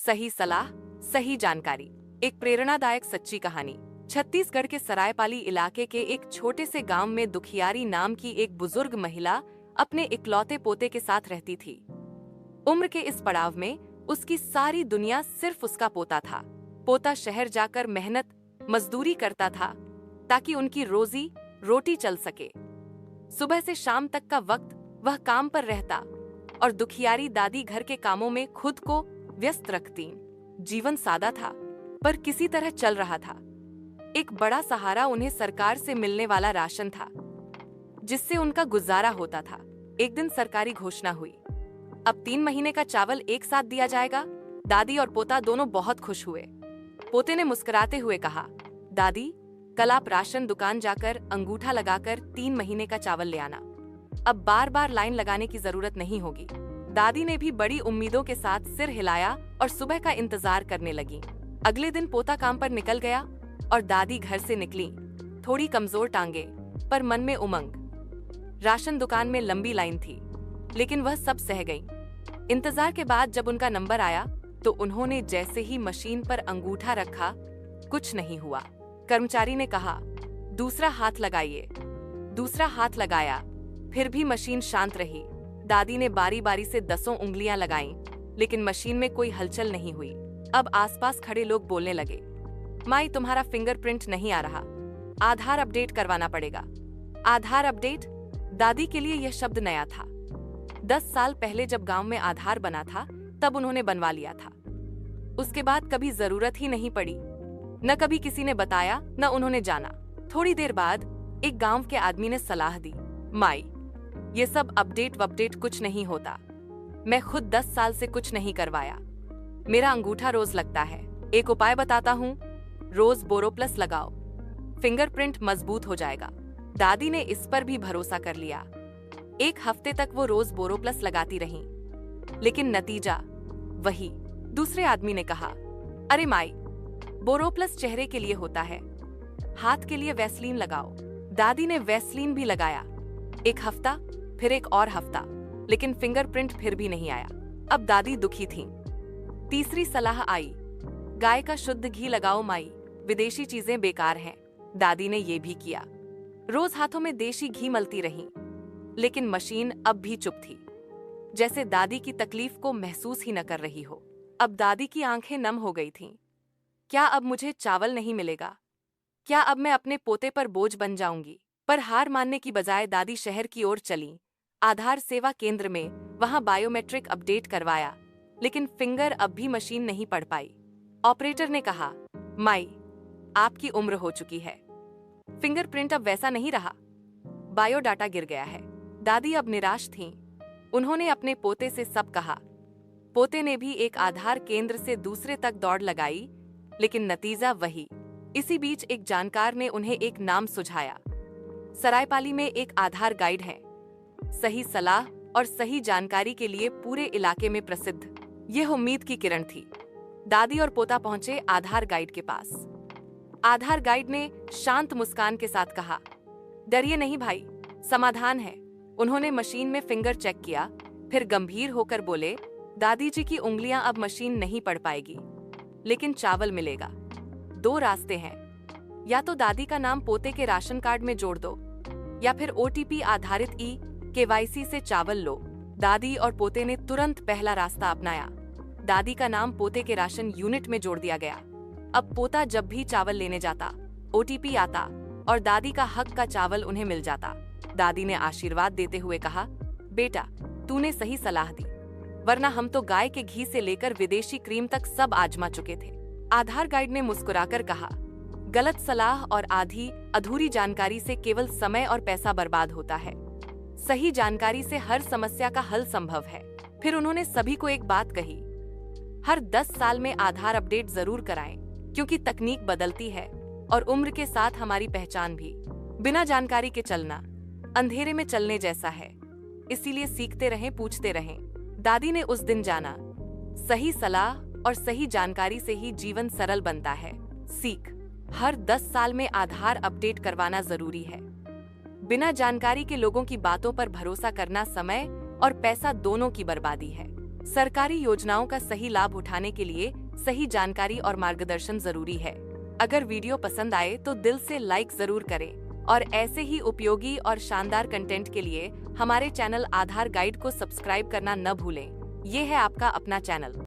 सही सलाह, सही जानकारी। एक प्रेरणादायक सच्ची कहानी। छत्तीसगढ़ के सरायपाली इलाके के एक छोटे से गांव में दुखियारी नाम की एक बुजुर्ग महिला अपने इकलौते पोते के साथ रहती थी। उम्र के इस पड़ाव में उसकी सारी दुनिया सिर्फ उसका पोता था। पोता शहर जाकर मेहनत मजदूरी करता था ताकि उनकी रोजी रोटी चल सके। सुबह से शाम तक का वक्त वह काम पर रहता और दुखियारी दादी घर के कामों में खुद को व्यस्त रखती। जीवन सादा था पर किसी तरह चल रहा था। एक बड़ा सहारा उन्हें सरकार से मिलने वाला राशन था, जिससे उनका गुजारा होता था। एक दिन सरकारी घोषणा हुई, अब 3 महीने का चावल एक साथ दिया जाएगा। दादी और पोता दोनों बहुत खुश हुए। पोते ने मुस्कुराते हुए कहा, दादी, कल आप राशन दुकान जाकर अंगूठा लगाकर 3 महीने का चावल ले आना। अब बार बार लाइन लगाने की जरूरत नहीं होगी। दादी ने भी बड़ी उम्मीदों के साथ सिर हिलाया और सुबह का इंतजार करने लगी। अगले दिन पोता काम पर निकल गया और दादी घर से निकली, थोड़ी कमजोर टांगे पर मन में उमंग। राशन दुकान में लंबी लाइन थी, लेकिन वह सब सह गई। इंतजार के बाद जब उनका नंबर आया तो उन्होंने जैसे ही मशीन पर अंगूठा रखा, कुछ नहीं हुआ। कर्मचारी ने कहा, दूसरा हाथ लगाइए। दूसरा हाथ लगाया, फिर भी मशीन शांत रही। दादी ने बारी बारी से 10 उंगलियां लगाईं, लेकिन मशीन में कोई हलचल नहीं हुई। अब आसपास खड़े लोग बोलने लगे, माई, तुम्हारा फिंगरप्रिंट नहीं आ रहा, आधार अपडेट करवाना पड़ेगा। आधार अपडेट? दादी के लिए यह शब्द नया था। 10 साल पहले जब गांव में आधार बना था, तब उन्होंने बनवा लिया था। उसके बाद कभी जरूरत ही नहीं पड़ी। न कभी किसी ने बताया, न उन्होंने जाना। थोड़ी देर बाद एक गांव के आदमी ने सलाह दी, माई, ये सब अपडेट वपडेट कुछ नहीं होता। मैं खुद 10 साल से कुछ नहीं करवाया। मेरा अंगूठा रोज लगता है। एक उपाय बताता हूँ, रोज बोरोप्लस लगाओ, फिंगरप्रिंट मजबूत हो जाएगा। दादी ने इस पर भी भरोसा कर लिया। 1 हफ्ते तक वो रोज बोरोप्लस लगाती रहीं, लेकिन नतीजा वही। दूसरे आदमी ने कहा, अरे माई, बोरोप्लस चेहरे के लिए होता है, हाथ के लिए वैसलीन लगाओ। दादी ने वैसलीन भी लगाया। 1 हफ्ता, फिर एक और हफ्ता, लेकिन फिंगरप्रिंट फिर भी नहीं आया। अब दादी दुखी थीं। तीसरी सलाह आई, गाय का शुद्ध घी लगाओ माई, विदेशी चीजें बेकार हैं। दादी ने ये भी किया। रोज हाथों में देशी घी मलती रहीं, लेकिन मशीन अब भी चुप थी, जैसे दादी की तकलीफ को महसूस ही न कर रही हो। अब दादी की आंखें नम हो गई थीं। क्या अब मुझे चावल नहीं मिलेगा? क्या अब मैं अपने पोते पर बोझ बन जाऊंगी? पर हार मानने की बजाय दादी शहर की ओर चली। आधार सेवा केंद्र में वहां बायोमेट्रिक अपडेट करवाया, लेकिन फिंगर अब भी मशीन नहीं पढ़ पाई। ऑपरेटर ने कहा, माई, आपकी उम्र हो चुकी है, फिंगरप्रिंट अब वैसा नहीं रहा, बायोडाटा गिर गया है। दादी अब निराश थीं। उन्होंने अपने पोते से सब कहा। पोते ने भी एक आधार केंद्र से दूसरे तक दौड़ लगाई, लेकिन नतीजा वही। इसी बीच एक जानकार ने उन्हें एक नाम सुझाया। सरायपाली में एक आधार गाइड है, सही सलाह और सही जानकारी के लिए पूरे इलाके में प्रसिद्ध। यह उम्मीद की किरण थी। दादी और पोता पहुंचे आधार गाइड के पास। आधार गाइड ने शांत मुस्कान के साथ कहा, डरिए नहीं भाई, समाधान है। उन्होंने मशीन में फिंगर चेक किया, फिर गंभीर होकर बोले, दादी जी की उंगलियां अब मशीन नहीं पढ़ पाएगी, लेकिन चावल मिलेगा। 2 रास्ते हैं, या तो दादी का नाम पोते के राशन कार्ड में जोड़ दो, या फिर OTP आधारित KYC से चावल लो। दादी और पोते ने तुरंत पहला रास्ता अपनाया। दादी का नाम पोते के राशन यूनिट में जोड़ दिया गया। अब पोता जब भी चावल लेने जाता, OTP आता और दादी का हक का चावल उन्हें मिल जाता। दादी ने आशीर्वाद देते हुए कहा, बेटा, तूने सही सलाह दी, वरना हम तो गाय के घी से लेकर विदेशी क्रीम तक सब आजमा चुके थे। आधार गाइड ने मुस्कुराकर कहा, गलत सलाह और आधी अधूरी जानकारी से केवल समय और पैसा बर्बाद होता है। सही जानकारी से हर समस्या का हल संभव है। फिर उन्होंने सभी को एक बात कही, हर 10 साल में आधार अपडेट जरूर कराएं, क्योंकि तकनीक बदलती है और उम्र के साथ हमारी पहचान भी। बिना जानकारी के चलना अंधेरे में चलने जैसा है, इसीलिए सीखते रहें, पूछते रहें। दादी ने उस दिन जाना, सही सलाह और सही जानकारी से ही जीवन सरल बनता है। सीख, हर 10 साल में आधार अपडेट करवाना जरूरी है। बिना जानकारी के लोगों की बातों पर भरोसा करना समय और पैसा दोनों की बर्बादी है। सरकारी योजनाओं का सही लाभ उठाने के लिए सही जानकारी और मार्गदर्शन जरूरी है। अगर वीडियो पसंद आए तो दिल से लाइक जरूर करें और ऐसे ही उपयोगी और शानदार कंटेंट के लिए हमारे चैनल आधार गाइड को सब्सक्राइब करना न भूलें। ये है आपका अपना चैनल।